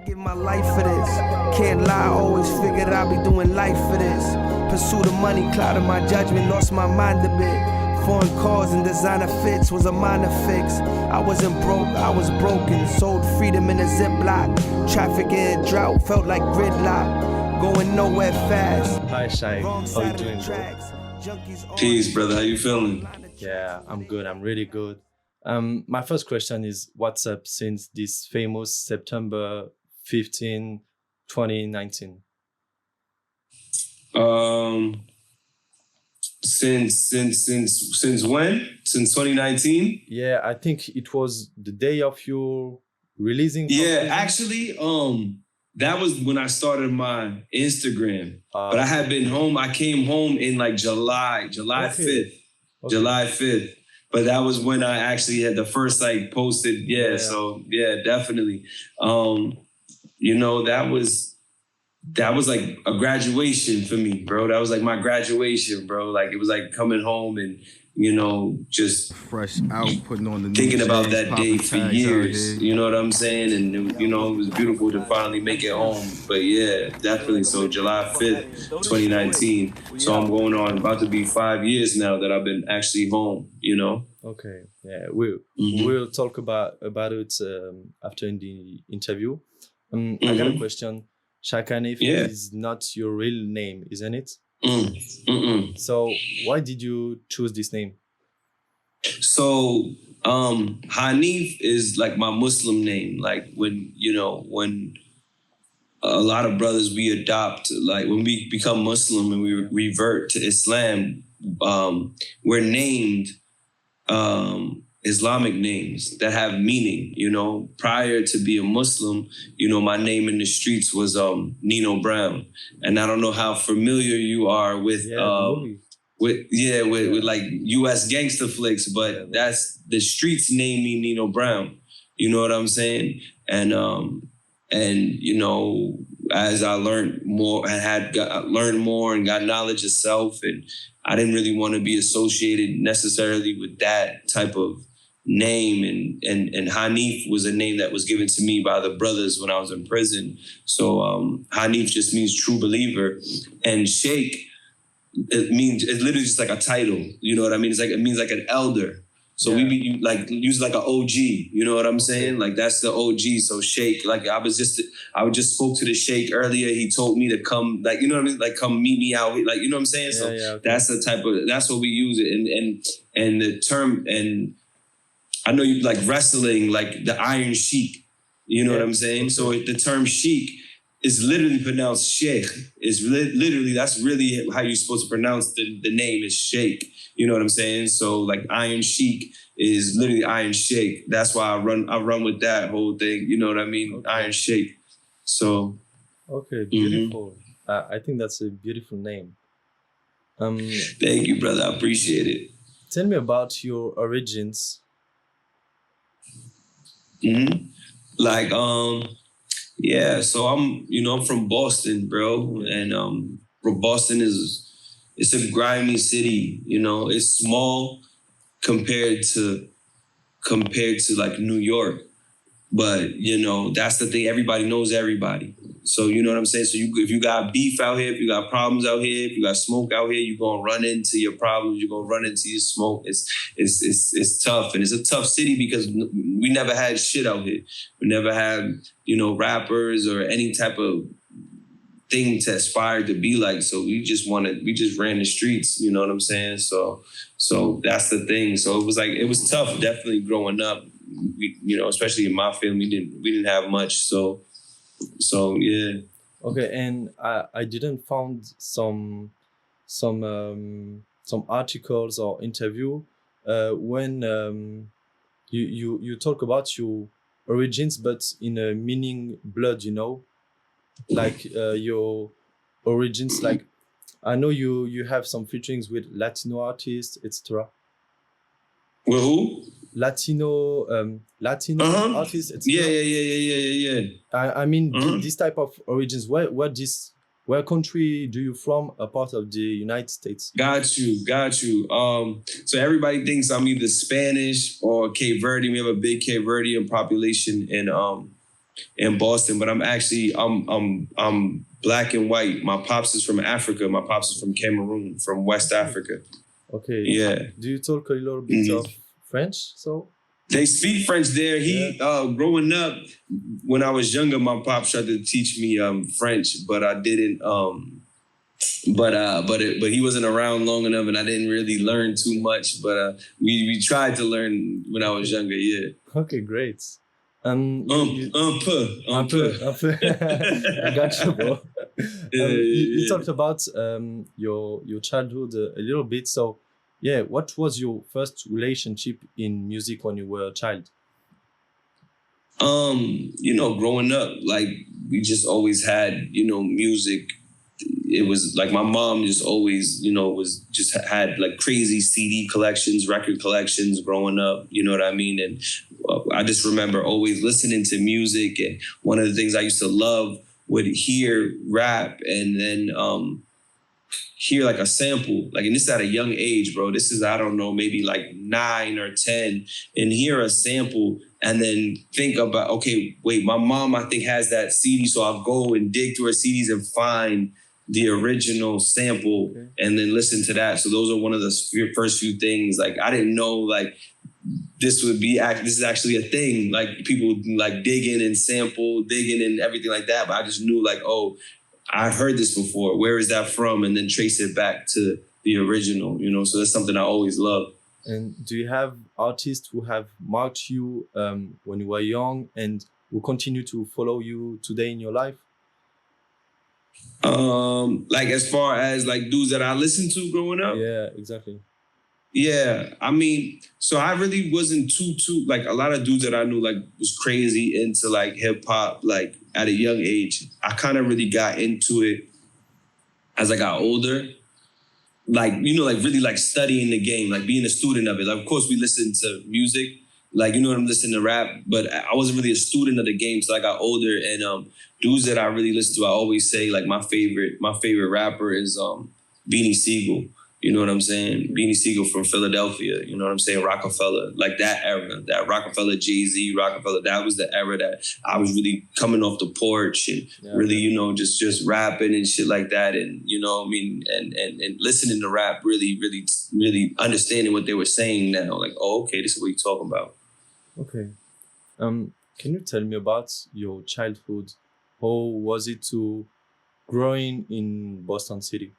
Give my life for this. Can't lie, always figured I'd be doing life for this. Pursuit of money, clouded my judgment, lost my mind a bit. Foreign cars and designer fits was a minor fix. I wasn't broke, I was broken. Sold freedom in a Ziploc. Traffic in a drought, felt like gridlock. Going nowhere fast. Hi Shaykh, how you doing, bro? Peace, brother, how you feeling? Yeah, I'm good, I'm really good. My first question is, what's up since this famous September 15, 2019? Since when? Since 2019? Yeah, I think it was the day of your releasing. Yeah, actually, that was when I started my Instagram. But I had been home. I came home in like July 5th. Okay. July 5th. But that was when I actually had the first like posted. Yeah. So yeah, definitely. You know, that was like a graduation for me, bro. That was like my graduation, bro. Like it was like coming home and, you know, just fresh out, putting on the thinking about that day for years. You know what I'm saying? And it, you know, it was beautiful to finally make it home. But yeah, definitely. So July 5th, 2019. So I'm going on about to be 5 years now that I've been actually home, you know? Okay. Yeah, we'll talk about it after in the interview. I got a question. Shaykh Hanif is not your real name, isn't it? So why did you choose this name? So Hanif is like my Muslim name. Like when a lot of brothers we adopt, like when we become Muslim and we revert to Islam, we're named Islamic names that have meaning, you know. Prior to being Muslim, you know, my name in the streets was Nino Brown. And I don't know how familiar you are with like US gangster flicks, but that's the streets name me Nino Brown. You know what I'm saying? And you know, as I learned more, learned more and got knowledge of self, and I didn't really want to be associated necessarily with that type of name, and Hanif was a name that was given to me by the brothers when I was in prison. So Hanif just means true believer, and Shaykh it's literally just like a title. You know what I mean? It means like an elder. So we use like an OG. You know what I'm saying? Like that's the OG. So Shaykh, like I just spoke to the Shaykh earlier. He told me to come, like, you know what I mean? Like come meet me out. Like, you know what I'm saying? That's that's what we use it. And the term, and I know you like wrestling, like the Iron Sheik. You know what I'm saying? So the term Sheik is literally pronounced Sheikh. It's literally, that's really how you're supposed to pronounce the name is Shaykh. You know what I'm saying? So like Iron Sheik is literally Iron Sheikh. That's why I run with that whole thing. You know what I mean? Okay. Iron Sheikh. So. Okay, beautiful. I think that's a beautiful name. Thank you, brother. I appreciate it. Tell me about your origins. Like, yeah, so I'm from Boston, bro. And Boston it's a grimy city, you know. It's small compared to like New York. But, you know, that's the thing. Everybody knows everybody. So, you know what I'm saying? So if you got beef out here, if you got problems out here, if you got smoke out here, you're going to run into your problems. You're going to run into your smoke. It's tough. And it's a tough city because we never had shit out here. We never had, you know, rappers or any type of thing to aspire to be like. So we just ran the streets. You know what I'm saying? So that's the thing. So it was tough, definitely growing up. We, you know, especially in my family, we didn't have much. So yeah. Okay, and I didn't find some articles or interview when you talk about your origins, but in a meaning blood, you know, like your origins. Like I know you have some featurings with Latino artists, etc. With who? Latino artists. Yeah. I mean, this type of origins. Where country do you from? A part of the United States. Got you. So everybody thinks I'm either Spanish or Cape Verde. We have a big Cape Verdean population in Boston, but I'm black and white. My pops is from Africa. My pops is from Cameroon, from West Africa. Okay. Yeah. Do you talk a little bit of French? So they speak French there. Growing up, when I was younger, my pops tried to teach me French, but I didn't. But he wasn't around long enough, and I didn't really learn too much. But we tried to learn when I was younger. Yeah. Okay, great. Un peu. I got you, bro. You talked about your childhood a little bit. So, yeah, what was your first relationship in music when you were a child? Growing up, like we just always had, music. It was like my mom just always, had like crazy CD collections, record collections growing up, you know what I mean? And I just remember always listening to music. And one of the things I used to love would hear rap and then hear like a sample, like, and this is at a young age, bro. This is, I don't know, maybe like 9 or 10, and hear a sample and then think about, okay, wait, my mom, I think, has that CD. So I'll go and dig through her CDs and find the original sample and then listen to that. So those are one of the first few things. Like, I didn't know like this is actually a thing. Like people like digging and sample, digging and everything like that. But I just knew like, oh, I've heard this before. Where is that from? And then trace it back to the original, So that's something I always loved. And do you have artists who have marked you when you were young and who continue to follow you today in your life? Like as far as like dudes that I listened to growing up? Yeah, exactly. Yeah, I mean, so I really wasn't too like a lot of dudes that I knew like was crazy into like hip hop like at a young age. I kind of really got into it as I got older. Like, like really like studying the game, like being a student of it. Like, of course we listened to music, like, I'm listening to rap, but I wasn't really a student of the game till I got older. And dudes that I really listen to, I always say like my favorite rapper is Beanie Siegel. You know what I'm saying? Beanie Siegel from Philadelphia. You know what I'm saying? Rockefeller, like that era, that Rockefeller, Jay-Z, Rockefeller. That was the era that I was really coming off the porch and really, just rapping and shit like that. And, and listening to rap, really, really, really understanding what they were saying now. Like, oh, okay, this is what you're talking about. Okay. Can you tell me about your childhood? How was it to growing in Boston City?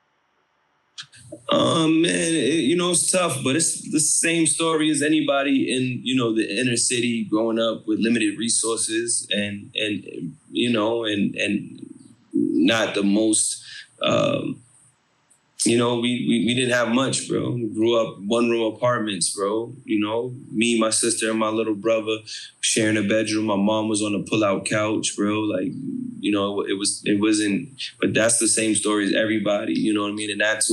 Man, it's tough, but it's the same story as anybody in, the inner city growing up with limited resources and not the most, we didn't have much, bro. We grew up 1-room apartments, bro. Me, my sister, and my little brother sharing a bedroom. My mom was on a pull-out couch, bro. Like, it wasn't, but that's the same story as everybody, you know what I mean? And that's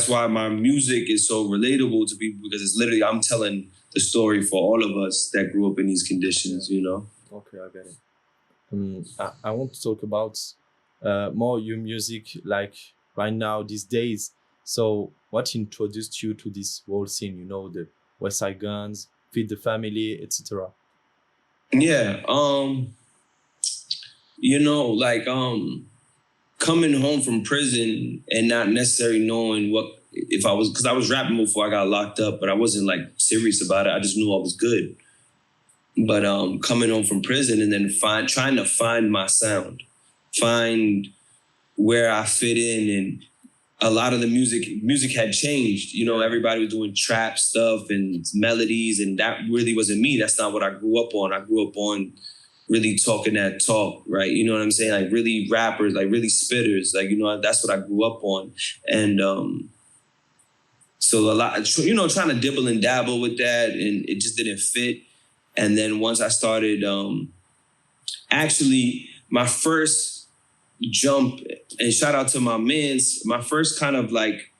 why my music is so relatable to people, because it's literally, I'm telling the story for all of us that grew up in these conditions, Okay, I get it. I want to talk about more your music, like right now, these days. So what introduced you to this whole scene, the Westside Guns, Feed the Family, etc.? Yeah, coming home from prison and not necessarily knowing because I was rapping before I got locked up, but I wasn't like serious about it. I just knew I was good. But coming home from prison and then trying to find my sound, find where I fit in, and a lot of the music had changed. Everybody was doing trap stuff and melodies, and that really wasn't me. That's not what I grew up on. I grew up on really talking that talk, right? You know what I'm saying? Like really rappers, like really spitters, like, that's what I grew up on. And so a lot, trying to dibble and dabble with that, and it just didn't fit. And then once I started, actually my first jump, and shout out to my mans, my first kind of like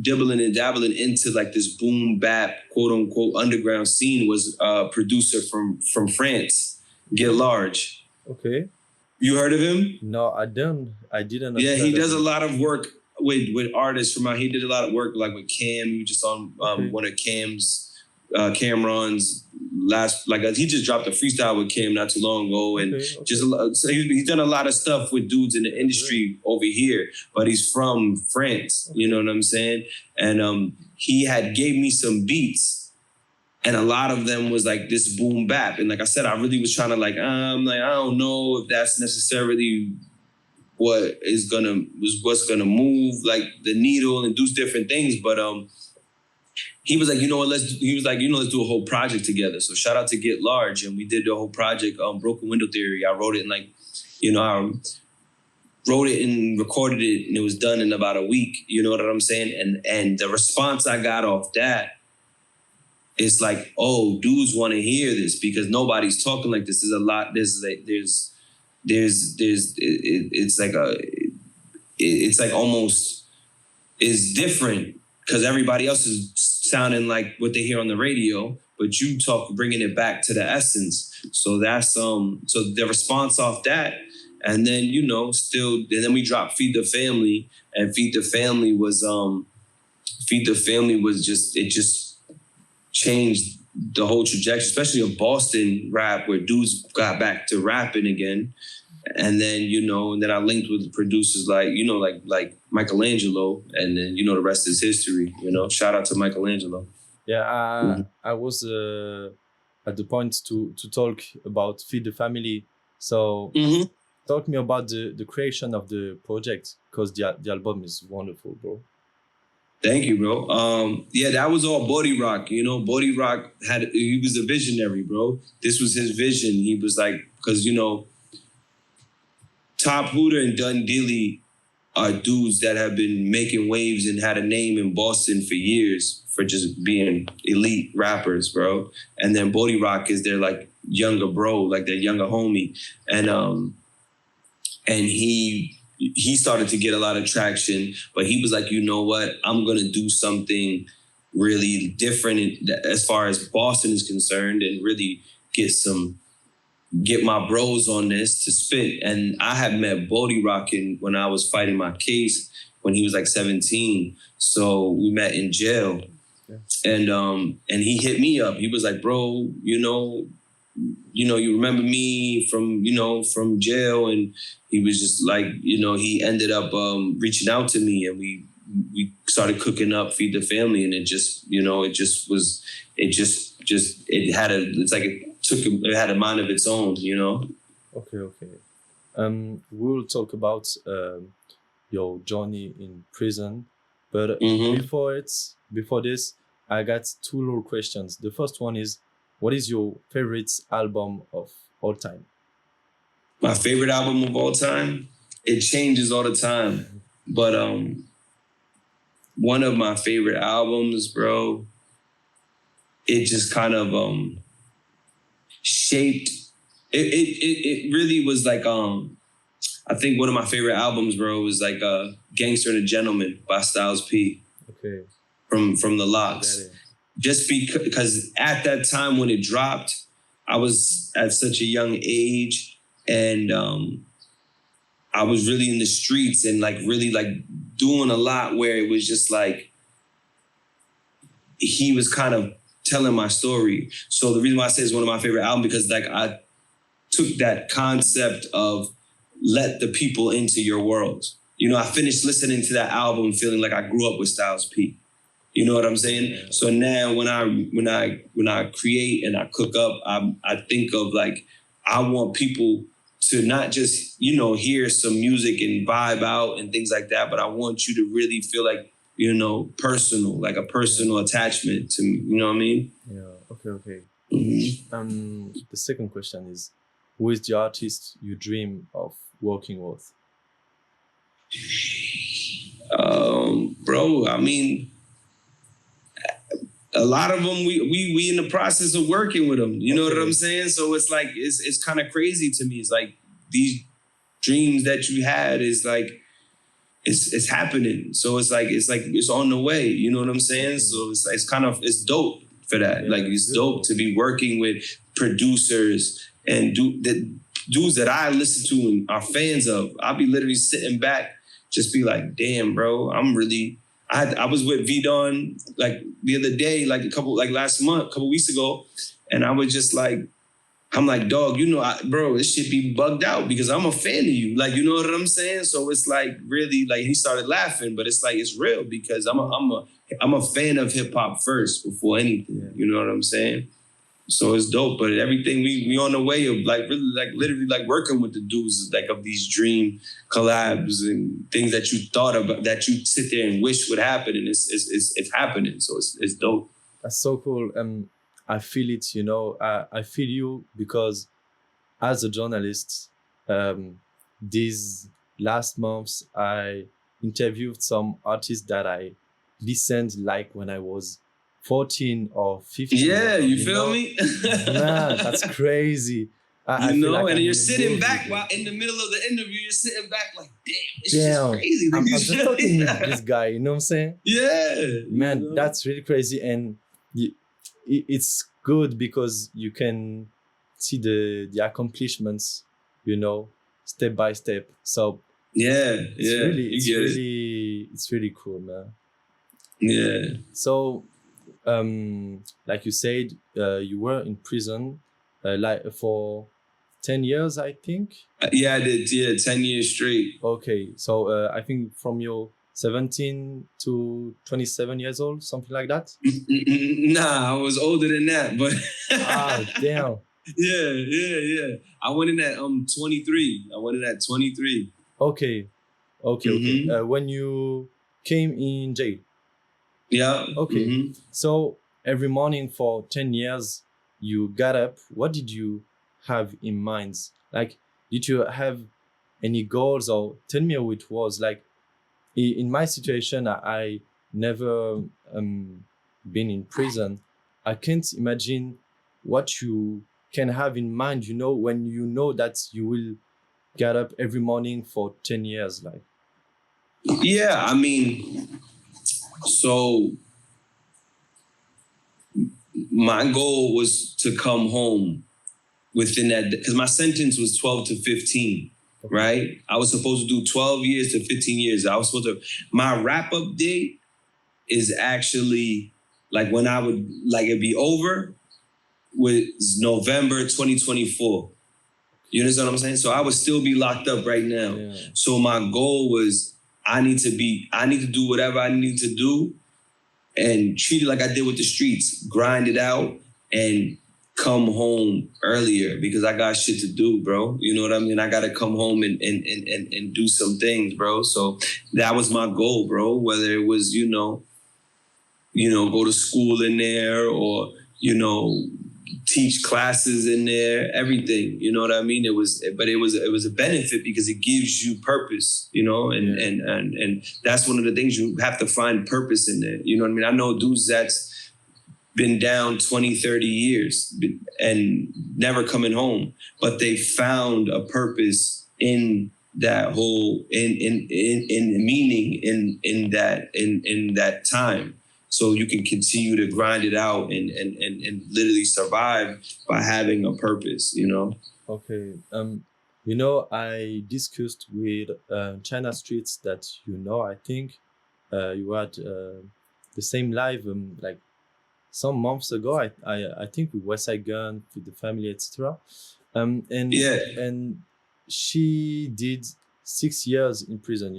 dibbling and dabbling into like this boom bap, quote unquote, underground scene was a producer from France, Get Large. Okay. You heard of him? No, I didn't. Yeah, he does a lot of work with artists from out. He did a lot of work like with Cam. He was just on one of Cam's Cameron's last, like he just dropped a freestyle with Cam not too long ago, and so he's done a lot of stuff with dudes in the industry over here, but he's from France, you know what I'm saying? And he had gave me some beats, and a lot of them was like this boom bap, and like I said, I really was trying to I don't know if that's necessarily what's gonna move like the needle and do different things, but he was like, you know what, let's do a whole project together. So shout out to Get Large. And we did the whole project, Broken Window Theory. I wrote it in I wrote it and recorded it, and it was done in about a week. You know what I'm saying? And the response I got off that, it's like, oh, dudes want to hear this because nobody's talking like this. There's a lot, it's different because everybody else is sounding like what they hear on the radio, but you bringing it back to the essence. So that's so the response off that, and then and then we dropped Feed the Family, and Feed the Family was just changed the whole trajectory, especially of Boston rap, where dudes got back to rapping again. And then, and then I linked with producers like Michaelangelo, and then, the rest is history, shout out to Michaelangelo. Yeah, I was at the point to talk about Feed the Family. So talk me about the creation of the project, because the album is wonderful, bro. Thank you, bro. That was all Body Rock. Body Rock he was a visionary, bro. This was his vision. He was like, because, Top Hooter and Dun Dilly are dudes that have been making waves and had a name in Boston for years for just being elite rappers, bro. And then Body Rock is their younger bro, like their younger homie. And he started to get a lot of traction, but he was like, you know what? I'm going to do something really different as far as Boston is concerned, and really get my bros on this to spit. And I had met Bodie Rockin' when I was fighting my case when he was 17. So we met in jail. Yeah. And he hit me up. He was like, bro, you remember me from jail? And he was just like, he ended up reaching out to me, and we started cooking up Feed the Family, and it had a mind of its own, Okay. We'll talk about your journey in prison, but before this, I got two little questions. The first one is, what is your favorite album of all time? My favorite album of all time? It changes all the time, but one of my favorite albums, bro, it just kind of shaped. It really was I think one of my favorite albums, bro, was Gangster and a Gentleman by Styles P. Okay. From the Locks. Just because at that time when it dropped, I was at such a young age, and I was really in the streets and really doing a lot, where it was just he was kind of telling my story. So the reason why I say it's one of my favorite albums, because I took that concept of let the people into your world. I finished listening to that album feeling like I grew up with Styles P. You know what I'm saying? Yeah. So now when I create and I cook up, I think of I want people to not just, hear some music and vibe out and things like that, but I want you to really feel personal, a personal attachment to me. You know what I mean? Yeah. Okay. Mm-hmm. The second question is, who is the artist you dream of working with? Bro, I mean, a lot of them we in the process of working with them. You know what I'm saying? So it's it's kind of crazy to me. It's these dreams that you had is it's happening. So it's on the way. You know what I'm saying? So it's dope for that. Yeah, it's dope to be working with producers and dudes that I listen to and are fans of. I'll be literally sitting back, just be like, damn, bro, I was with Vidon like the other day, like last month, a couple weeks ago, and I was just like, I'm like, dog, you know, bro, this shit be bugged out because I'm a fan of you. Like, you know what I'm saying? So it's like really like he started laughing, but it's like it's real because I'm a fan of hip hop first before anything. You know what I'm saying? So it's dope. But everything we on the way of like really like literally like working with the dudes like of these dream collabs and things that you thought about that you sit there and wish would happen, and it's happening. So it's dope. That's so cool. I feel it, you know. I feel you because as a journalist, these last months, I interviewed some artists that I listened like when I was 14 or 15. Yeah, you feel me? Man, that's crazy. I you feel know, like and I'm you're in a sitting movie, back dude. while in the middle of the interview, you're sitting back like, damn, it's Damn, just crazy. I'm just talking with this guy, you know what I'm saying? Yeah. Man, you know? that's really crazy. And it's good because you can see the accomplishments, you know, step by step. So it's really cool, man. Yeah. So like you said, you were in prison like for 10 years, I think. Yeah, I did. Yeah, 10 years straight. Okay, so I think from your 17 to 27 years old, something like that. Nah, I was older than that, but damn. Yeah. I went in at 23. I went in at 23. Okay. When you came in jail. Yeah. Okay. Mm-hmm. So every morning for 10 years, you got up. What did you have in mind? Like, did you have any goals, or tell me how it was? Like, in my situation, I never been in prison. I can't imagine what you can have in mind, you know, when you know that you will get up every morning for 10 years. Like, yeah, I mean, so my goal was to come home within that, because my sentence was 12 to 15, right? I was supposed to do 12 years to 15 years. I was supposed to, my wrap up date is actually like when I would, like it'd be over was November 2024. You understand what I'm saying? So I would still be locked up right now. Yeah. So my goal was I need to do whatever I need to do and treat it like I did with the streets, grind it out and come home earlier because I got shit to do, bro. You know what I mean? I got to come home and do some things, bro. So that was my goal, bro. Whether it was, you know, go to school in there or, teach classes in there, everything, you know what I mean? It was a benefit because it gives you purpose, and that's one of the things you have to find purpose in there. You know what I mean? I know dudes that's been down 20, 30 years and never coming home, but they found a purpose in that whole, in meaning in that time. So you can continue to grind it out and literally survive by having a purpose, you know? Okay. I discussed with China Streets that, I think you had the same live like some months ago. I think with Westside Gunn, with the family, etc. And she did 6 years in prison,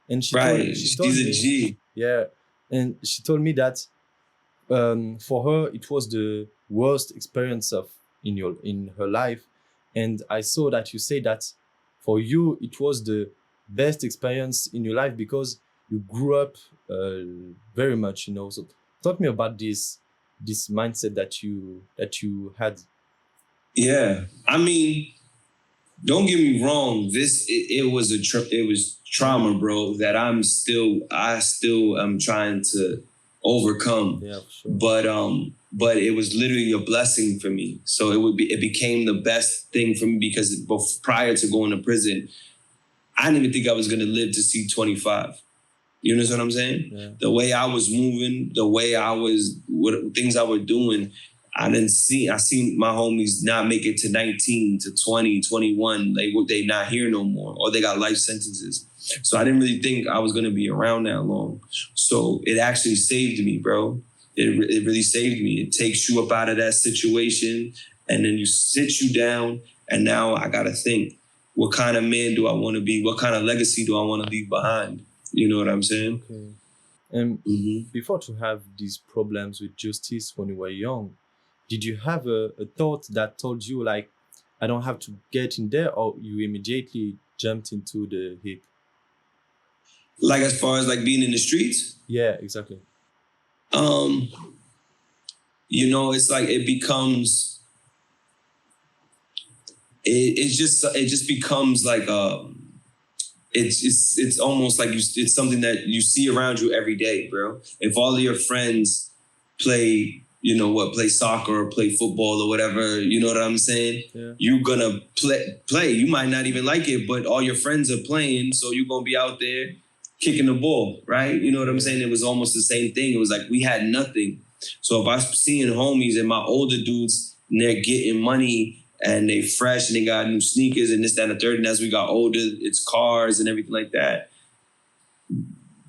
and she told She's me, a G. Yeah. And she told me that for her, it was the worst experience in her life. And I saw that you say that for you, it was the best experience in your life because you grew up very much, So talk me about this mindset that you had. Yeah, I mean, don't get me wrong. It was trauma, bro, that I still am trying to overcome. Yeah, for sure. But it was literally a blessing for me. So it became the best thing for me because prior to going to prison, I didn't even think I was gonna live to see 25. You know what I'm saying? Yeah. The way I was moving, the way things I was doing, I seen my homies not make it to 19, to 20, 21. They not here no more, or they got life sentences. So I didn't really think I was going to be around that long. So it actually saved me, bro. It really saved me. It takes you up out of that situation, and then you sit you down, and now I got to think, what kind of man do I want to be? What kind of legacy do I want to leave behind? You know what I'm saying? Okay. And before to have these problems with justice when you were young, did you have a thought that told you, like, I don't have to get in there, or you immediately jumped into the hip? Like as far as like being in the streets? Yeah, exactly. You know, it's like it becomes, it just becomes like it's almost like it's something that you see around you every day, bro. If all of your friends play, play soccer or play football or whatever, you know what I'm saying? Yeah. You're gonna play. You might not even like it, but all your friends are playing, so you're gonna be out there kicking the ball, right? You know what I'm saying? It was almost the same thing. It was like we had nothing. So if I'm seeing homies and my older dudes, and they're getting money and they fresh and they got new sneakers and this, that, and the third, and as we got older, it's cars and everything like that.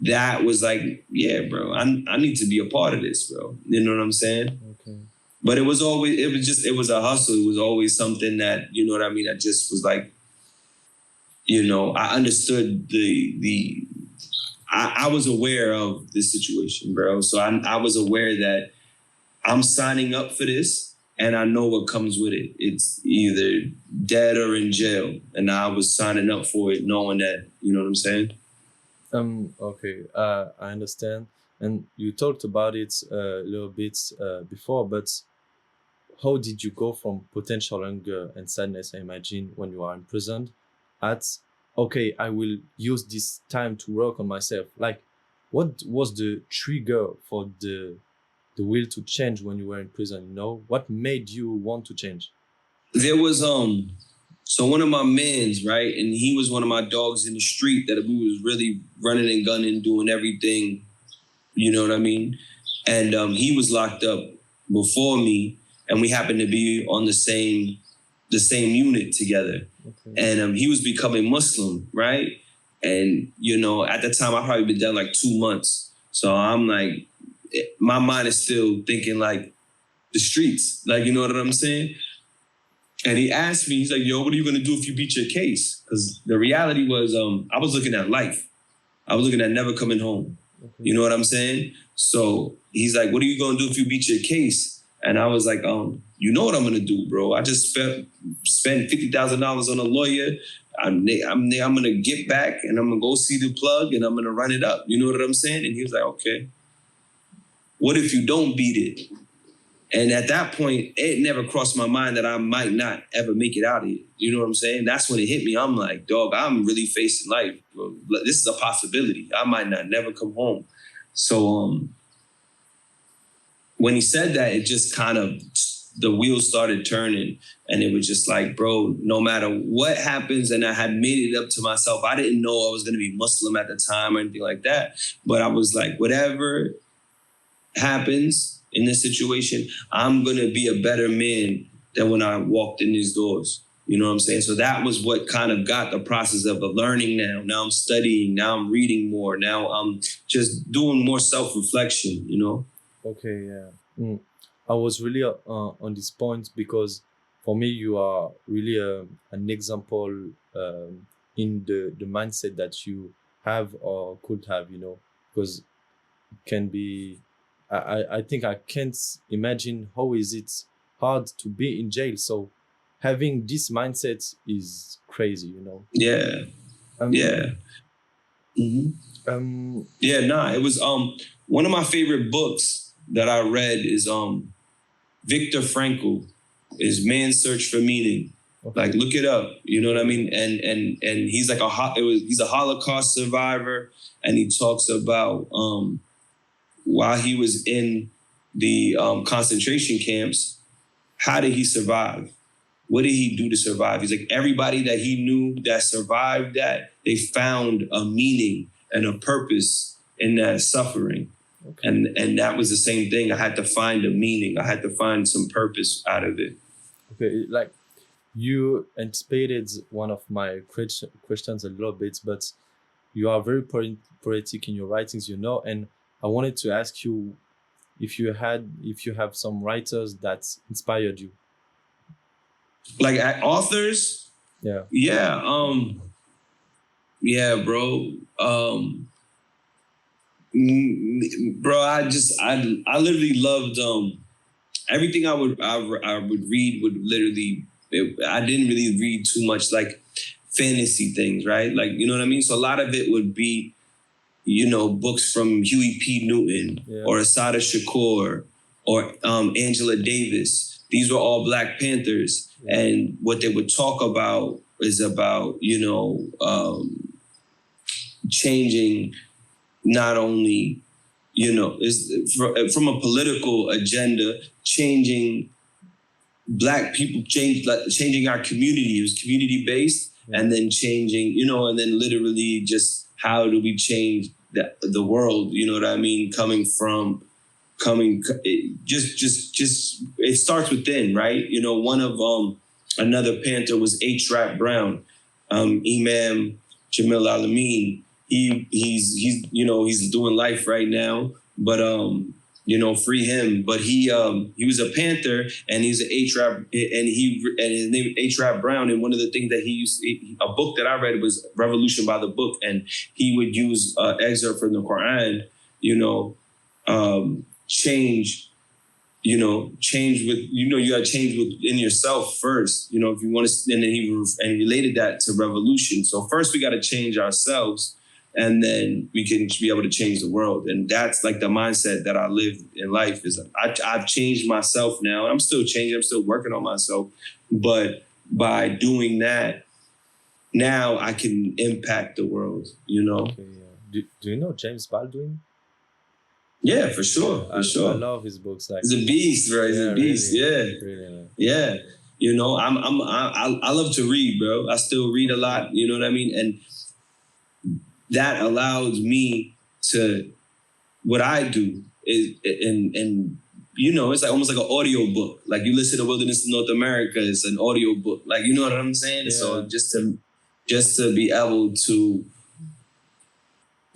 That was like, yeah, bro, I need to be a part of this, bro. You know what I'm saying? Okay. But it was a hustle. It was always something that, you know what I mean? That just was like, I understood I was aware of this situation, bro. So I was aware that I'm signing up for this and I know what comes with it. It's either dead or in jail. And I was signing up for it knowing that, you know what I'm saying? Okay, I understand. And you talked about it a little bit before, but how did you go from potential anger and sadness, I imagine, when you are in prison, okay, I will use this time to work on myself? Like, what was the trigger for the will to change when you were in prison? What made you want to change? There was so one of my mans, right, and he was one of my dogs in the street that we was really running and gunning, doing everything, you know what I mean? And he was locked up before me, and we happened to be on the same unit together. Okay. And he was becoming Muslim, right? And, at the time, I probably been done like 2 months. So I'm like, my mind is still thinking like the streets, like, you know what I'm saying? And he asked me, he's like, yo, what are you going to do if you beat your case? Because the reality was I was looking at life. I was looking at never coming home. Okay. You know what I'm saying? So he's like, what are you going to do if you beat your case? And I was like, you know what I'm going to do, bro. I just spent $50,000 on a lawyer. I'm going to get back and I'm going to go see the plug and I'm going to run it up. You know what I'm saying? And he was like, okay. What if you don't beat it? And at that point, it never crossed my mind that I might not ever make it out of it. You know what I'm saying? That's when it hit me. I'm like, dog, I'm really facing life, bro. This is a possibility. I might not never come home. So when he said that, it just kind of, the wheels started turning. And it was just like, bro, no matter what happens, and I had made it up to myself. I didn't know I was going to be Muslim at the time or anything like that. But I was like, whatever happens in this situation, I'm going to be a better man than when I walked in these doors. You know what I'm saying? So that was what kind of got the process of learning now. Now I'm studying. Now I'm reading more. Now I'm just doing more self-reflection, Okay, yeah. I was really on this point because for me, you are really an example in the mindset that you have or could have, because it can be, I think I can't imagine how is it hard to be in jail. So having this mindset is crazy, Yeah. Yeah. Mm-hmm. It was one of my favorite books that I read is Viktor Frankl, is Man's Search for Meaning. Okay. Like, look it up. You know what I mean? And he's like he's a Holocaust survivor, and he talks about while he was in the concentration camps, how did he survive? What did he do to survive? He's like, everybody that he knew that survived that, they found a meaning and a purpose in that suffering. Okay. And that was the same thing. I had to find a meaning. I had to find some purpose out of it. Okay, like you anticipated one of my questions a little bit, but you are very poetic in your writings, and I wanted to ask you if you have some writers that inspired you. Like authors, Yeah. Yeah, bro. Bro, I literally loved everything I would read would literally. I didn't really read too much like fantasy things, right? Like, you know what I mean? So a lot of it would be, books from Huey P. Newton or Asada Shakur or Angela Davis. These were all Black Panthers. Yeah. And what they would talk about is about, changing not only, is from a political agenda, changing Black people, changing our community. It was community-based, and then changing, and then literally just how do we change the world, you know what I mean? It starts within, right? One of another Panther was H. Rap Brown, Imam Jamil Alameen. He's doing life right now, but free him. But he was a Panther, and he's an H-Rap, and his name H-Rap Brown. And one of the things that a book that I read was Revolution by the Book, and he would use excerpt from the Quran, change with, you got to change within yourself first, if you want to, and then he related that to revolution. So first we got to change ourselves, and then we can be able to change the world. And that's like the mindset that I live in life is I've changed myself now. I'm still changing. I'm still working on myself. But by doing that, now I can impact the world, Okay, yeah. Do you know James Baldwin? Yeah, for sure. I love his books. Like, he's a beast, bro. He's a beast. Really, yeah. I love to read, bro. I still read a lot. You know what I mean? And that allows me to, what I do is, and it's like almost like an audio book. Like you listen to Wilderness of North America, it's an audio book. Like, you know what I'm saying? Yeah. So just to be able to,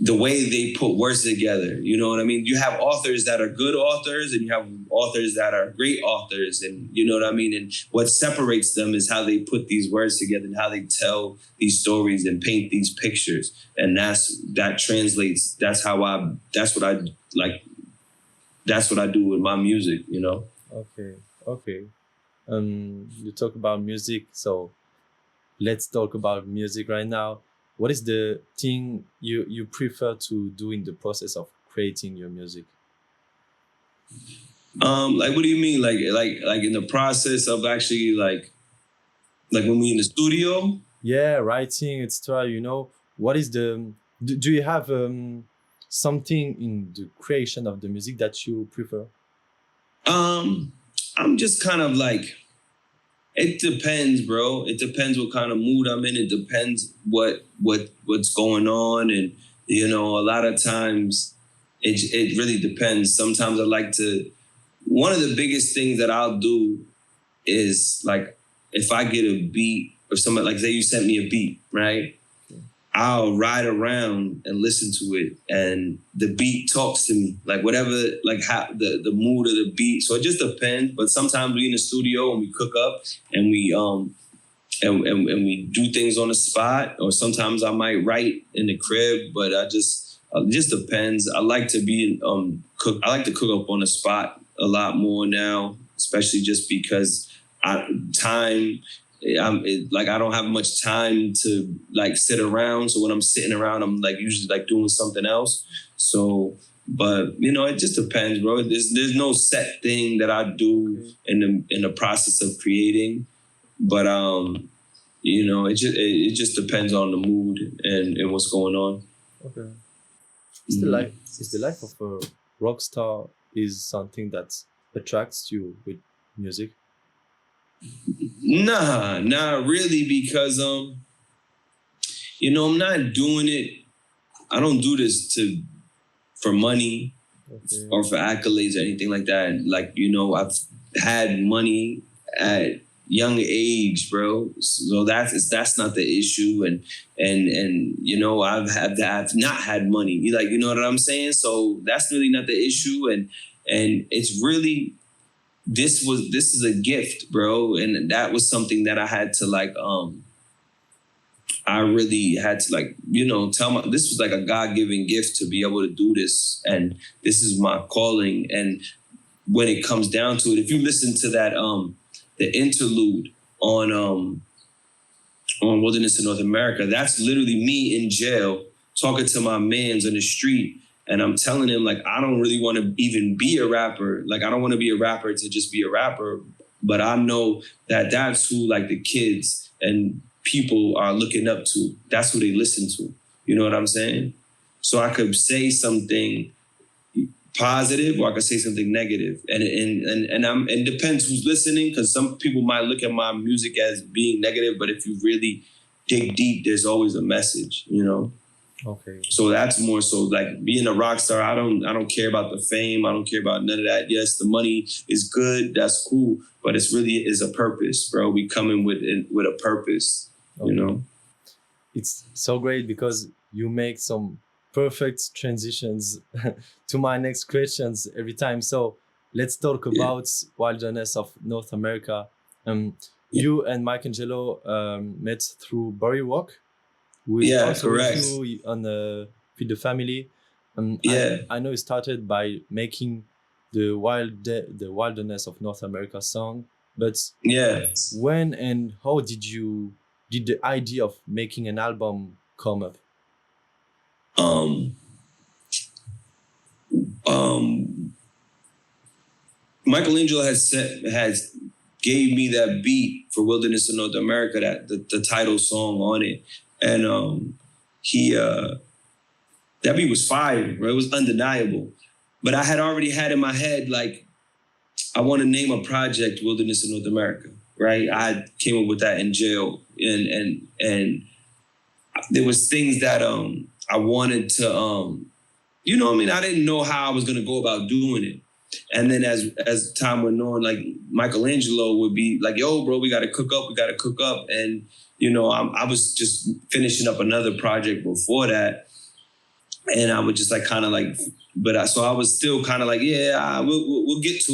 the way they put words together, you know what I mean? You have authors that are good authors, and you have authors that are great authors, and you know what I mean? And what separates them is how they put these words together and how they tell these stories and paint these pictures. And that translates, that's what I do with my music, Okay. You talk about music, so let's talk about music right now. What is the thing you prefer to do in the process of creating your music? Like, what do you mean? Like in the process of actually like when we in the studio? Yeah, writing, etc. What is do you have something in the creation of the music that you prefer? I'm just kind of like, it depends, bro. It depends what kind of mood I'm in. It depends what's going on. And, a lot of times it really depends. Sometimes I like to, one of the biggest things that I'll do is like, if I get a beat or somebody, like say you sent me a beat, right? I'll ride around and listen to it, and the beat talks to me, like whatever, like how the mood of the beat. So it just depends. But sometimes we in the studio and we cook up and we and we do things on the spot, or sometimes I might write in the crib. But it just depends. I like to be cook. I like to cook up on the spot a lot more now, especially just because I don't have much time to like sit around. So when I'm sitting around, I'm like usually like doing something else. So, but it just depends, bro. There's no set thing that I do in the process of creating, but it just depends on the mood and what's going on. Okay. Is the life of a rock star is something that attracts you with music? Nah, not really, because I'm not doing it. I don't do this for money. Okay. or for accolades or anything like that. Like, you know, I've had money at young age, bro. So that's not the issue. And you know, I've not had money. Like, you know what I'm saying? So that's really not the issue. And it's really, this is a gift, bro. And that was something that I had to like, I really had to like, you know, this was like a God-given gift to be able to do this. And this is my calling. And when it comes down to it, if you listen to that, the interlude on Wilderness in North America, that's literally me in jail talking to my mans on the street. And I'm telling him, like, I don't really want to even be a rapper. Like, I don't want to be a rapper to just be a rapper. But I know that that's who, like, the kids and people are looking up to. That's who they listen to. You know what I'm saying? So I could say something positive or I could say something negative. And it depends who's listening, because some people might look at my music as being negative, but if you really dig deep, there's always a message, you know? Okay. So that's more so like being a rock star. I don't care about the fame. I don't care about none of that. Yes, the money is good. That's cool. But it's really is a purpose, bro. We coming with a purpose, you know? It's so great because you make some perfect transitions to my next questions every time. So let's talk about Wilderness of North America. You and Michaelangelo met through Bury Walk. We also correct. with you on Feed the Family. I know you started by making the Wilderness of North America song, but when and how did the idea of making an album come up? Michaelangelo has gave me that beat for Wilderness of North America, that the title song on it. And he that beat was fire, bro. It was undeniable. But I had already had in my head, like, I want to name a project Wilderness of North America, right? I came up with that in jail. And there was things that I wanted to, you know what I mean? I didn't know how I was going to go about doing it. And then as time went on, like, Michaelangelo would be like, yo, bro, we got to cook up. And, you know, I was just finishing up another project before that. And I would just like kind of like, so I was still kind of like, we'll get to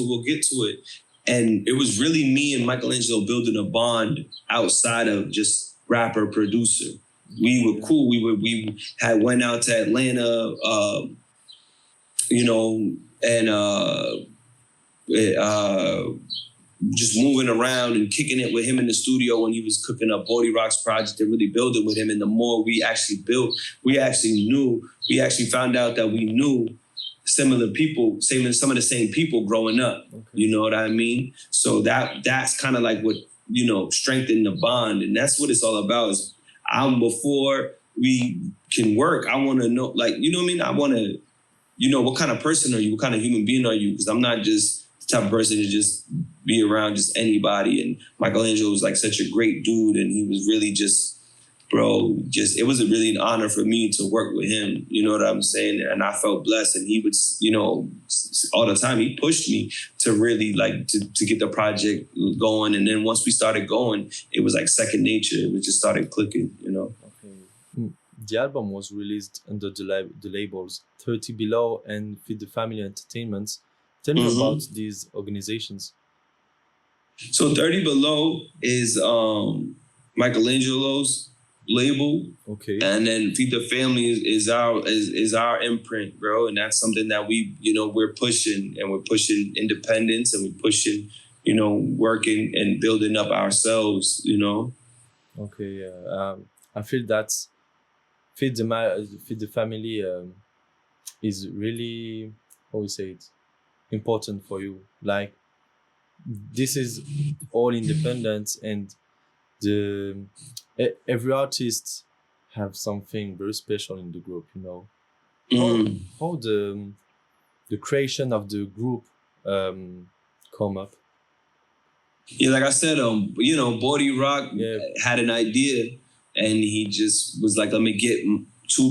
it. And it was really me and Michaelangelo building a bond outside of just rapper producer. We were cool. We had went out to Atlanta, you know, and just moving around and kicking it with him in the studio when he was cooking up Bodie Rock's project and really building with him. And the more we actually built, we actually found out that we knew some of the same people growing up. Okay. You know what I mean? So that's kind of like what, you know, strengthened the bond. And that's what it's all about. Is before we can work, I want to know, like, you know what I mean? I want to, you know, what kind of person are you? What kind of human being are you? Because I'm not just the type of person to just be around just anybody. And Michaelangelo was like such a great dude. And he was really just, bro, it was really an honor for me to work with him. You know what I'm saying? And I felt blessed. And he would, you know, all the time, he pushed me to really like to get the project going. And then once we started going, it was like second nature. It just started clicking, you know? Okay. The album was released under the labels 30 Below and Feed the Family Entertainment. Tell me about these organizations. So 30 Below is Michelangelo's label. Okay. And then Feed the Family is our imprint, bro. And that's something that we're pushing, and we're pushing independence, and we're pushing, you know, working and building up ourselves, you know. Okay. Yeah. I feel that Feed the Family is really, how we say it, important for you. Like, this is all independent, and every artist have something very special in the group, you know. How the creation of the group come up? Yeah, like I said, you know, Bodie Rock had an idea, and he just was like, let me get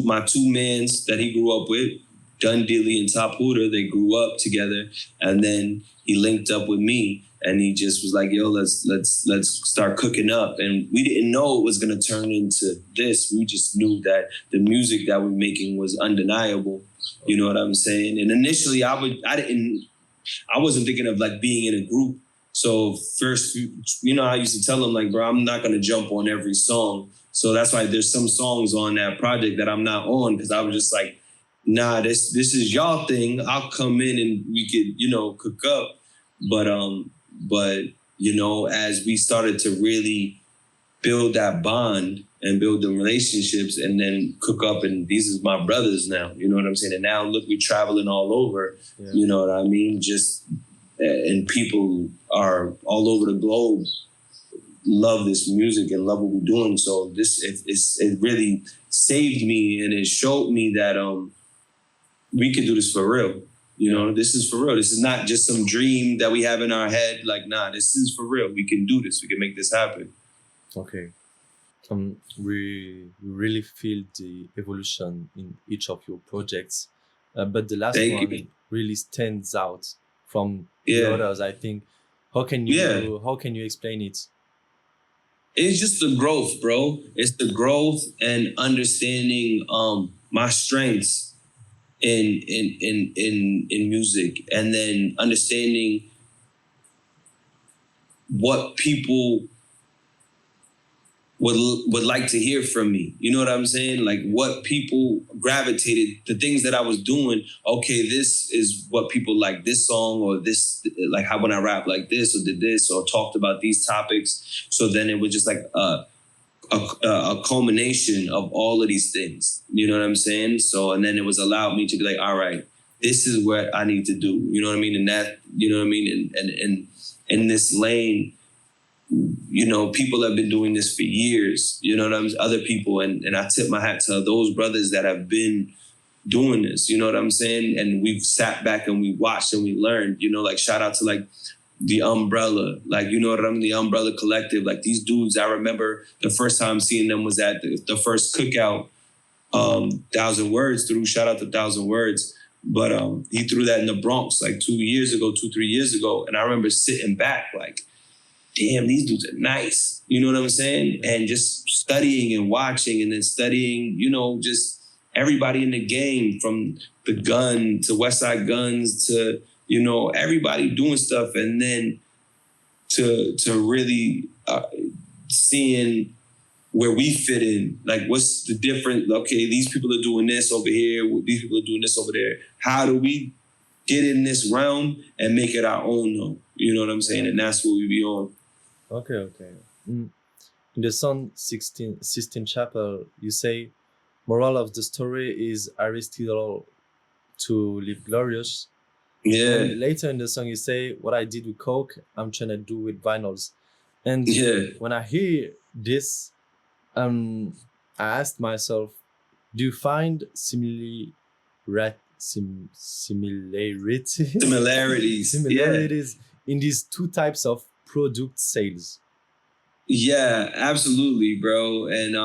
my two mans that he grew up with, Dun Dilly and Top Hooter, they grew up together, and then he linked up with me, and he just was like, "Yo, let's start cooking up." And we didn't know it was gonna turn into this. We just knew that the music that we're making was undeniable. You know what I'm saying? And initially, I wasn't thinking of like being in a group. So first, you know, I used to tell him like, bro, I'm not gonna jump on every song. So that's why there's some songs on that project that I'm not on, because I was just like, nah, this is y'all thing. I'll come in and we could, you know, cook up. But you know, as we started to really build that bond and build the relationships and then cook up, and these is my brothers now, you know what I'm saying? And now look, we're traveling all over, you know what I mean? And people are all over the globe love this music and love what we're doing. So it really saved me, and it showed me that we could do this for real. You know, this is for real. This is not just some dream that we have in our head. Like, nah, this is for real. We can do this. We can make this happen. Okay. We really feel the evolution in each of your projects, but the last one really stands out from the others, I think. How can you explain it? It's just the growth, bro. It's the growth and understanding my strengths in music, and then understanding what people would like to hear from me. You know what I'm saying? Like what people gravitated, the things that I was doing. Okay, this is what people like this song, or this, like how when I rap like this or did this or talked about these topics. So then it was just like a culmination of all of these things. You know what I'm saying? So, and then it was allowed me to be like, all right, this is what I need to do. You know what I mean? And that, you know what I mean? And in this lane, you know, people have been doing this for years, you know what I'm saying? Other people. And I tip my hat to those brothers that have been doing this, you know what I'm saying? And we've sat back and we watched and we learned, you know, like shout out to like the Umbrella, like, you know what I mean? The Umbrella Collective, like these dudes, I remember the first time seeing them was at the first cookout, 1,000 Words threw, shout out to 1,000 Words. But he threw that in the Bronx like 3 years ago. And I remember sitting back like, damn, these dudes are nice. You know what I'm saying? And just studying and watching, and then studying, you know, just everybody in the game, from the Gun to Westside Guns to, you know, everybody doing stuff. And then to really seeing where we fit in, like what's the difference? Okay, these people are doing this over here, these people are doing this over there. How do we get in this realm and make it our own though? You know what I'm saying? And that's what we be on. Okay. In the song Sistine Chapel, you say, moral of the story is Aristotle to live glorious. Yeah. And later in the song, you say, what I did with coke, I'm trying to do with vinyls. And when I hear this, I asked myself, do you find similarities in these two types of product sales? Yeah, absolutely, bro. And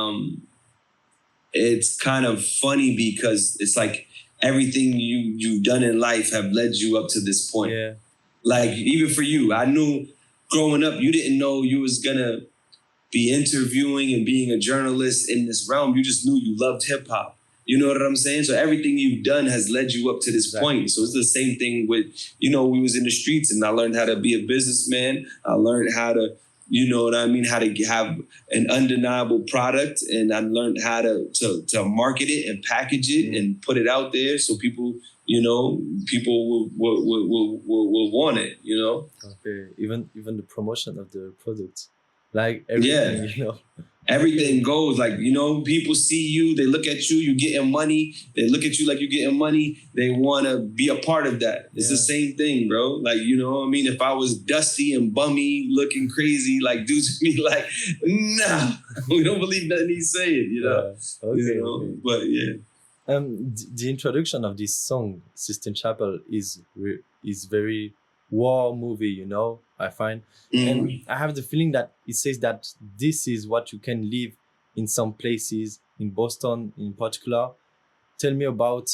it's kind of funny because it's like everything you've done in life have led you up to this point. Yeah. Like even for you, I knew growing up, you didn't know you was gonna be interviewing and being a journalist in this realm. You just knew you loved hip hop. You know what I'm saying? So everything you've done has led you up to this point. So it's the same thing with, you know, we was in the streets and I learned how to be a businessman. I learned how to, you know what I mean, how to have an undeniable product, and I learned how to market it and package it and put it out there so people, you know, people will want it, you know? Okay, even the promotion of the product, like everything, you know? Everything goes, like, you know, people see you, they look at you, you getting money, they look at you like you're getting money, they want to be a part of that. It's the same thing, bro. Like, you know what I mean? If I was dusty and bummy, looking crazy, like dudes would be like, nah, we don't believe nothing he's saying, you know? Okay, you know? okay. But yeah. The introduction of this song, Sistine Chapel, is very war movie, you know, I find. And I have the feeling that it says that this is what you can live in some places, in Boston in particular. tell me about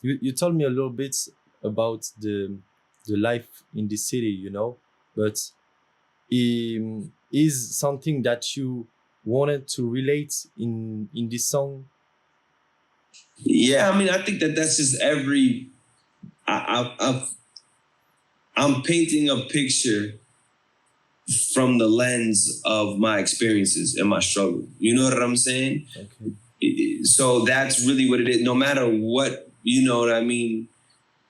you told me a little bit about the life in the city, you know, but is something that you wanted to relate in this song? Yeah, I mean, I think that that's just every. I'm painting a picture from the lens of my experiences and my struggle. You know what I'm saying? Okay. So that's really what it is. No matter what, you know what I mean?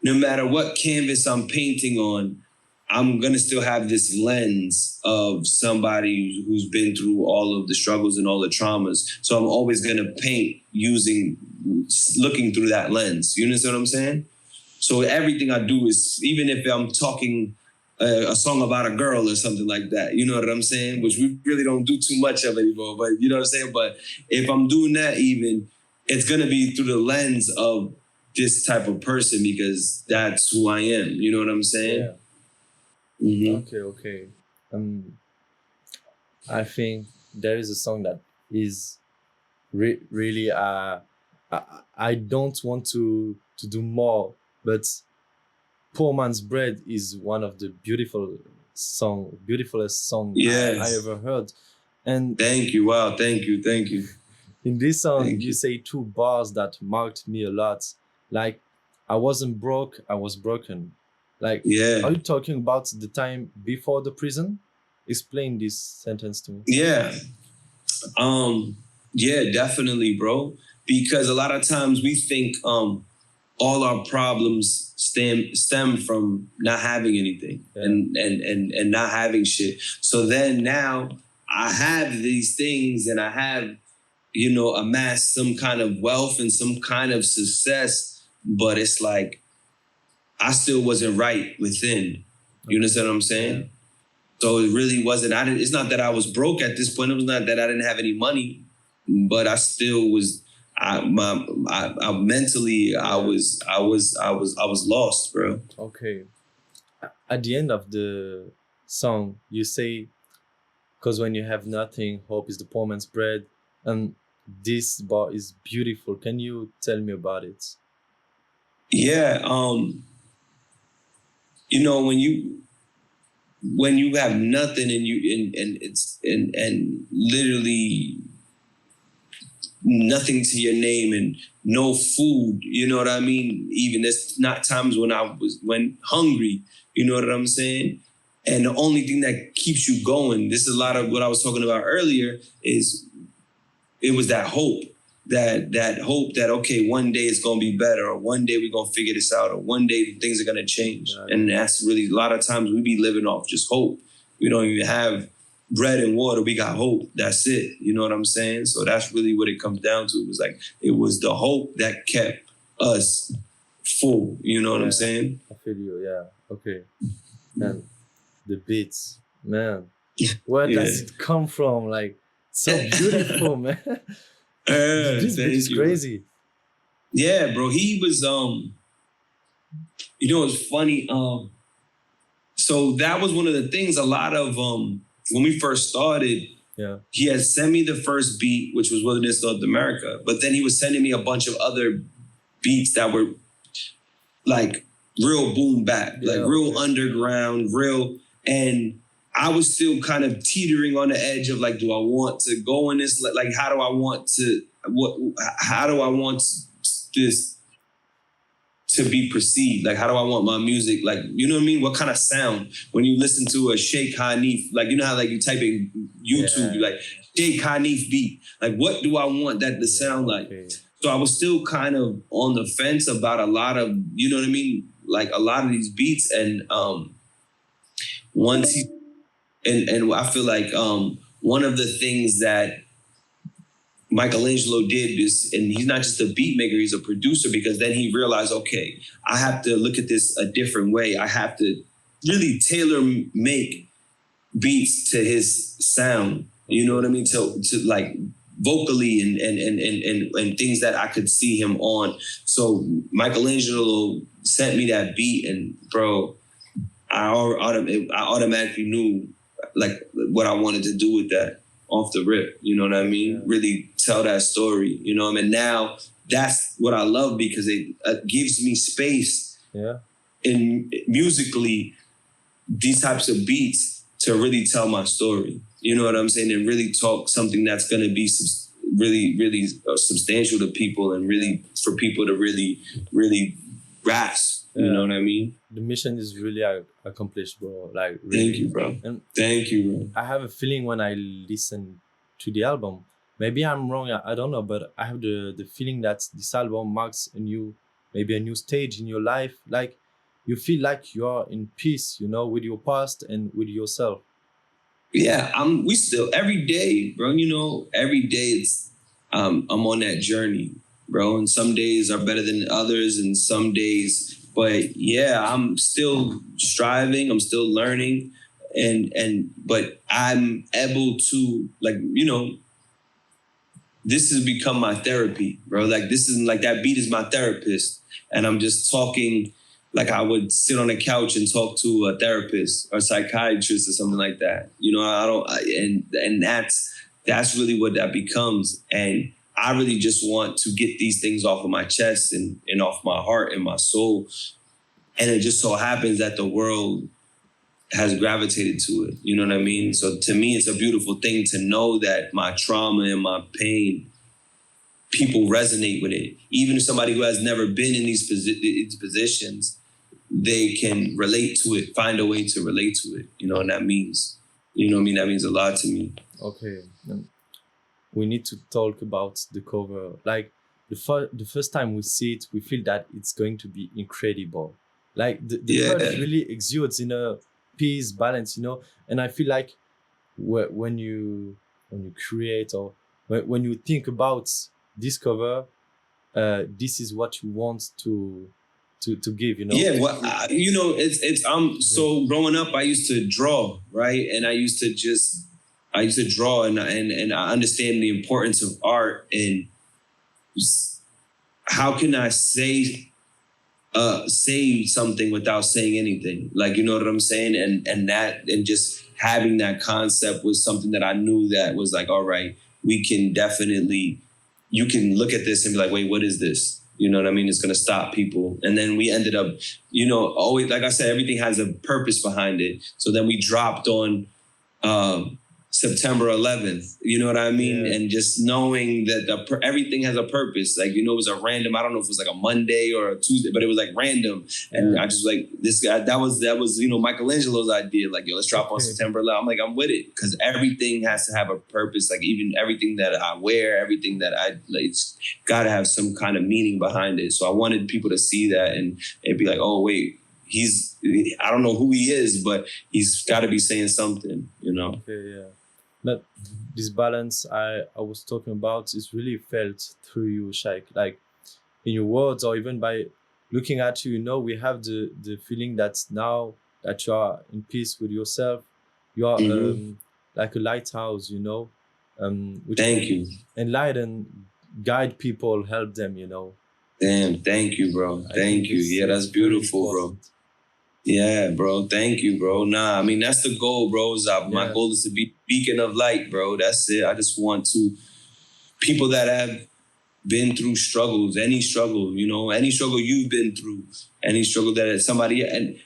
No matter what canvas I'm painting on, I'm going to still have this lens of somebody who's been through all of the struggles and all the traumas. So I'm always going to paint looking through that lens. You understand what I'm saying? So everything I do is, even if I'm talking a song about a girl or something like that, you know what I'm saying? Which we really don't do too much of anymore, but you know what I'm saying? But if I'm doing that even, it's going to be through the lens of this type of person because that's who I am. You know what I'm saying? Yeah. Mm-hmm. Okay. I think there is a song that is really I don't want to do more, but Poor Man's Bread is one of the beautifulest song Yes. I ever heard. And Thank you. Wow. Thank you. in this song, Thank you you. say two bars that marked me a lot. Like, I wasn't broke, I was broken. Like, Yeah. are you talking about the time before the prison? Explain this sentence to me. Yeah. Yeah, definitely, bro. Because a lot of times we think all our problems stem from not having anything and not having shit. So then now I have these things and I have, you know, amassed some kind of wealth and some kind of success, but it's like I still wasn't right within. You understand what I'm saying? Yeah. So it really wasn't. It's not that I was broke at this point. It was not that I didn't have any money, but I still was. Mentally, I was lost, bro. Okay. At the end of the song, you say, "Because when you have nothing, hope is the poor man's bread," and this bar is beautiful. Can you tell me about it? Yeah. You know, when you have nothing and literally nothing to your name and no food, you know what I mean? Even there's not times when when hungry, you know what I'm saying? And the only thing that keeps you going, this is a lot of what I was talking about earlier, is it was that hope. That hope that, okay, one day it's going to be better, or one day we're going to figure this out, or one day things are going to change. Yeah. And that's really, a lot of times we be living off just hope. We don't even have bread and water. We got hope. That's it. You know what I'm saying? So that's really what it comes down to. It was the hope that kept us full. You know what I'm saying? I feel you. Yeah. Okay. And the beats, man, where does it come from? Like, so beautiful, man. This beat is crazy. Yeah, bro. He was you know, it's funny. So that was one of the things. A lot of when we first started, he had sent me the first beat, which was Wilderness North America, but then he was sending me a bunch of other beats that were like real boom bap, like real underground, real. And I was still kind of teetering on the edge of like, do I want to go in this? Like, how do I want this to be perceived? Like, how do I want my music? Like, you know what I mean? What kind of sound? When you listen to a Shaykh Hanif, like, you know how like you type in YouTube, you like Shaykh Hanif beat. Like, what do I want that to sound like? Okay. So I was still kind of on the fence about a lot of, you know what I mean? Like a lot of these beats. And once he, and I feel like one of the things that Michaelangelo did is, and he's not just a beat maker, he's a producer, because then he realized, okay, I have to look at this a different way. I have to really tailor make beats to his sound. You know what I mean? To like vocally and things that I could see him on. So Michaelangelo sent me that beat, and bro, I automatically knew like what I wanted to do with that off the rip. You know what I mean? Yeah. Really tell that story, you know. And now that's what I love, because it gives me space in musically these types of beats to really tell my story. You know what I'm saying? And really talk something that's going to be really, really substantial to people, and really for people to really, really grasp. You know what I mean? The mission is really accomplished, bro. Like, really. Thank you, bro. And thank you, bro. I have a feeling when I listen to the album, maybe I'm wrong, I don't know, but I have the feeling that this album marks maybe a new stage in your life. Like, you feel like you are in peace, you know, with your past and with yourself. Yeah, we still, every day, bro, you know, every day I'm on that journey, bro. And some days are better than others, and some days, but yeah, I'm still striving, I'm still learning, but I'm able to, like, you know, this has become my therapy, bro. Like, this is like, that beat is my therapist, and I'm just talking like I would sit on a couch and talk to a therapist or a psychiatrist or something like that. You know, and that's really what that becomes. And I really just want to get these things off of my chest and off my heart and my soul. And it just so happens that the world has gravitated to it. You know what I mean? So to me, it's a beautiful thing to know that my trauma and my pain, people resonate with it. Even if somebody who has never been in these positions, they can relate to it, find a way to relate to it, you know, and that means, you know what I mean? That means a lot to me. Okay. We need to talk about the cover. Like, the first time we see it, we feel that it's going to be incredible. Like, the cover really exudes in a peace, balance, you know? And I feel like when you create, or when you think about this cover, this is what you want to give, you know? Yeah, well, you know, it's so growing up, I used to draw, right? And I used to draw, and I understand the importance of art, and how can I say something without saying anything? Like, you know what I'm saying? And just having that concept was something that I knew that was like, all right, we can definitely, you can look at this and be like, wait, what is this? You know what I mean? It's going to stop people. And then we ended up, you know, always, like I said, everything has a purpose behind it. So then we dropped on September 11th, you know what I mean? Yeah. And just knowing that everything has a purpose. Like, you know, it was a random, I don't know if it was like a Monday or a Tuesday, but it was like random. And I just like, this guy, that was, you know, Michelangelo's idea. Like, yo, let's drop on September 11th. I'm like, I'm with it. Because everything has to have a purpose. Like, even everything that I wear, everything that I, like, it's got to have some kind of meaning behind it. So I wanted people to see that and be like, oh, wait, I don't know who he is, but he's got to be saying something, you know? Okay, yeah. But this balance I was talking about is really felt through you, Shaykh. Like, in your words, or even by looking at you, you know, we have the feeling that now that you are in peace with yourself, you are like a lighthouse, you know. Which Thank you. Enlighten, guide people, help them, you know. Damn, thank you, bro. Thank you. Yeah, that's beautiful, bro. Yeah, bro. Thank you, bro. Nah, I mean, that's the goal, bro. My goal is to be beacon of light, bro. That's it. I just want to, people that have been through struggles, any struggle, you know, any struggle you've been through, any struggle that somebody, and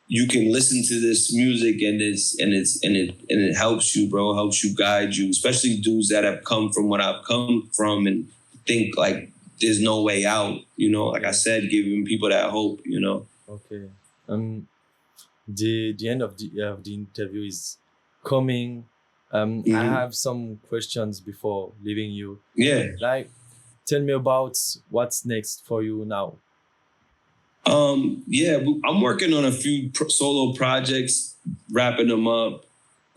you can listen to this music and it helps you, bro, helps you, guide you, especially dudes that have come from what I've come from and think like there's no way out, you know, like I said, giving people that hope, you know. Okay. The end of the interview is coming. I have some questions before leaving you. Yeah. Like, tell me about what's next for you now. Yeah, I'm working on a few solo projects, wrapping them up,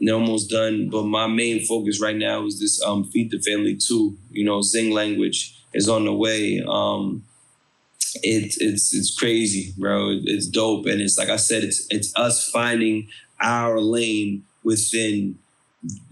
and they're almost done. But my main focus right now is this Feed the Family 2. You know, Zing language is on the way. It's crazy, bro. It's dope, and it's like I said, it's us finding our lane within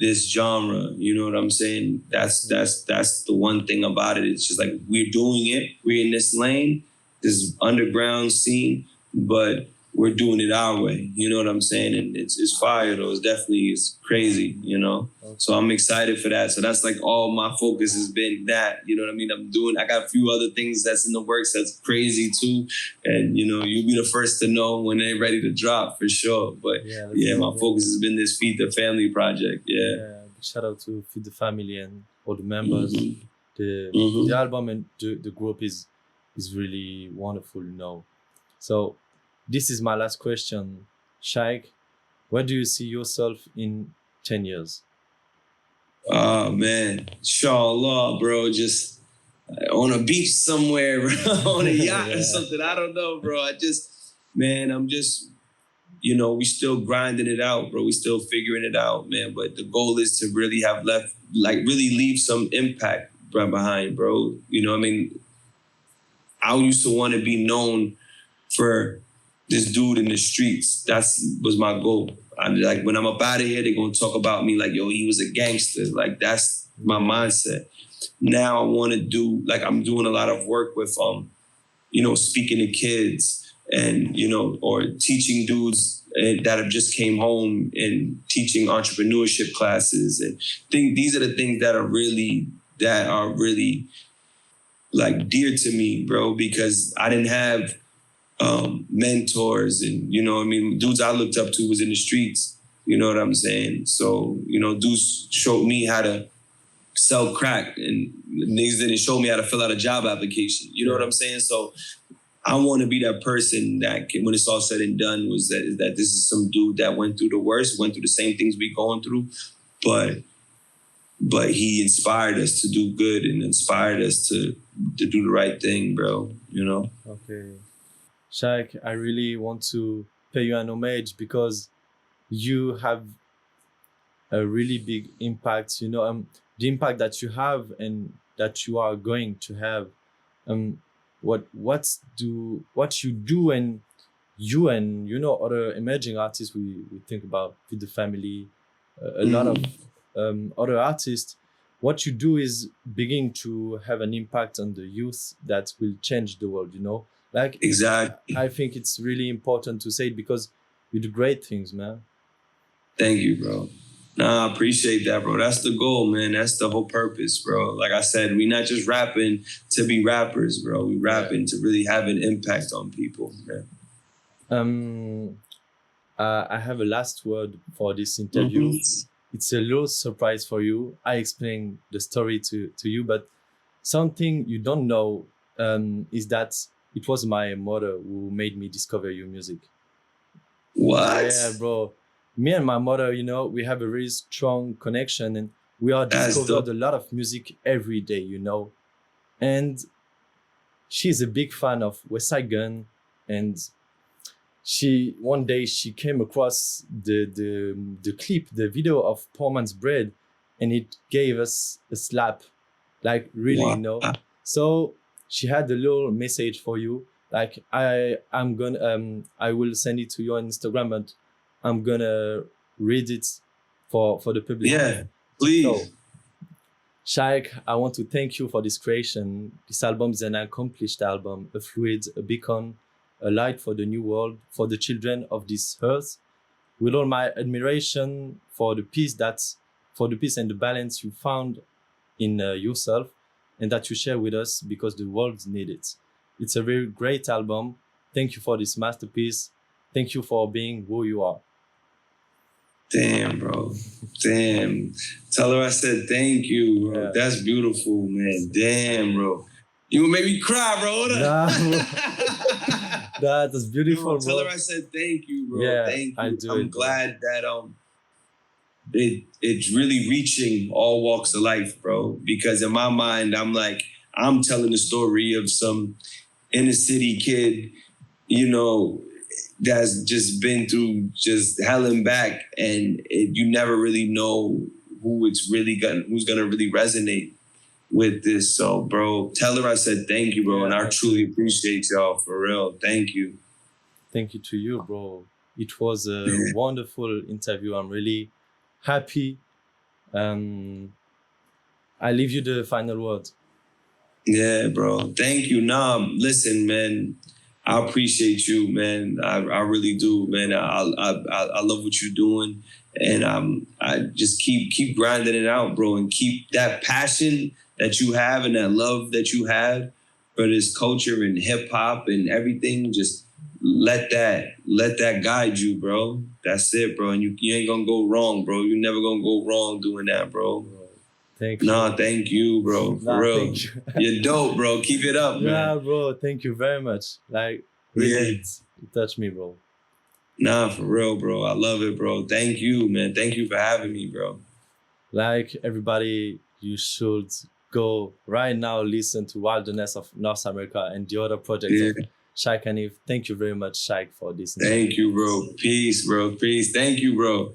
this genre. You know what I'm saying? That's the one thing about it. It's just like we're doing it. We're in this lane, this underground scene, but we're doing it our way. You know what I'm saying? And it's fire though. It's crazy, you know? Okay. So I'm excited for that. So that's like all my focus has been that, you know what I mean? I got a few other things that's in the works that's crazy too. And, you know, you'll be the first to know when they're ready to drop for sure. But yeah, my focus has been this Feed the Family project. Yeah. Shout out to Feed the Family and all the members. Mm-hmm. The album and the group is really wonderful, you know. So this is my last question. Shaykh, where do you see yourself in 10 years? Oh man, inshallah, bro. Just on a beach somewhere, on a yacht or something. I don't know, bro. I'm just, you know, we still grinding it out, bro. We still figuring it out, man. But the goal is to really have really leave some impact behind, bro. You know, I mean, I used to want to be known for this dude in the streets. Was my goal. Like when I'm up out of here, they're gonna talk about me like, yo, he was a gangster. Like that's my mindset. Now I want to do, like, I'm doing a lot of work with, you know, speaking to kids and, you know, or teaching dudes that have just came home and teaching entrepreneurship classes. And these are the things that are really like dear to me, bro, because I didn't have mentors and, you know what I mean, dudes I looked up to was in the streets, you know what I'm saying? So, you know, dudes showed me how to sell crack and niggas didn't show me how to fill out a job application, you know what I'm saying? So I want to be that person that can, when it's all said and done, that this is some dude that went through the worst, went through the same things we going through, but he inspired us to do good and inspired us to do the right thing, bro, you know? Okay. Shaykh, I really want to pay you an homage because you have a really big impact, you know, the impact that you have and that you are going to have, what you do and you know other emerging artists we think about Feed the Family, a lot of other artists. What you do is beginning to have an impact on the youth that will change the world, you know. Like exactly. I think it's really important to say it because you do great things, man. Thank you, bro. Nah, I appreciate that, bro. That's the goal, man. That's the whole purpose, bro. Like I said, we not just rapping to be rappers, bro. We rapping to really have an impact on people, man. I have a last word for this interview. It's a little surprise for you. I explained the story to you, but something you don't know is that it was my mother who made me discover your music. What? Yeah, bro. Me and my mother, you know, we have a really strong connection and we are discovered a lot of music every day, you know. And she's a big fan of Westside Gunn, and one day she came across the clip, the video of Poor Man's Bread, and it gave us a slap, like really, you know. So she had a little message for you, like I will send it to you on Instagram, but I'm gonna read it for the public. Yeah, please. So, Shaykh, I want to thank you for this creation. This album is an accomplished album, a fluid, a beacon, a light for the new world, for the children of this earth. With all my admiration for the peace and the balance you found in yourself and that you share with us because the world needs it. It's a very great album. Thank you for this masterpiece. Thank you for being who you are. Damn, bro. Damn. Tell her I said thank you, bro. Yeah. That's beautiful, man. Damn, bro. You make me cry, bro. That is beautiful, bro. Tell her I said thank you, bro. Yeah, thank you. I do. I'm glad that it's really reaching all walks of life, bro. Because in my mind, I'm telling the story of some inner city kid, you know, that's just been through just hell and back, and you never really know who's gonna really resonate with this. So, bro, tell her I said thank you, bro, yeah, and I truly appreciate y'all for real. Thank you. Thank you to you, bro. It was a wonderful interview. I'm really happy. I leave you the final word. Yeah, bro. Thank you. Nah, listen, man. I appreciate you, man. I really do, man. I love what you're doing, and I just keep grinding it out, bro, and keep that passion that you have and that love that you have for this culture and hip hop and everything. Just let that guide you, bro. That's it, bro. And you ain't gonna go wrong, bro. You're never gonna go wrong doing that, bro. Thank you. Nah, thank you, bro. For real. Thank you. You're dope, bro. Keep it up, man. Yeah, bro. Thank you very much. Like, really, it touched me, bro. Nah, for real, bro. I love it, bro. Thank you, man. Thank you for having me, bro. Like, everybody, you should go right now, listen to Wilderness of North America and the other projects of Shaykh Hanif. Thank you very much, Shaykh, for this. Thank you, bro. Peace, bro. Peace. Thank you, bro.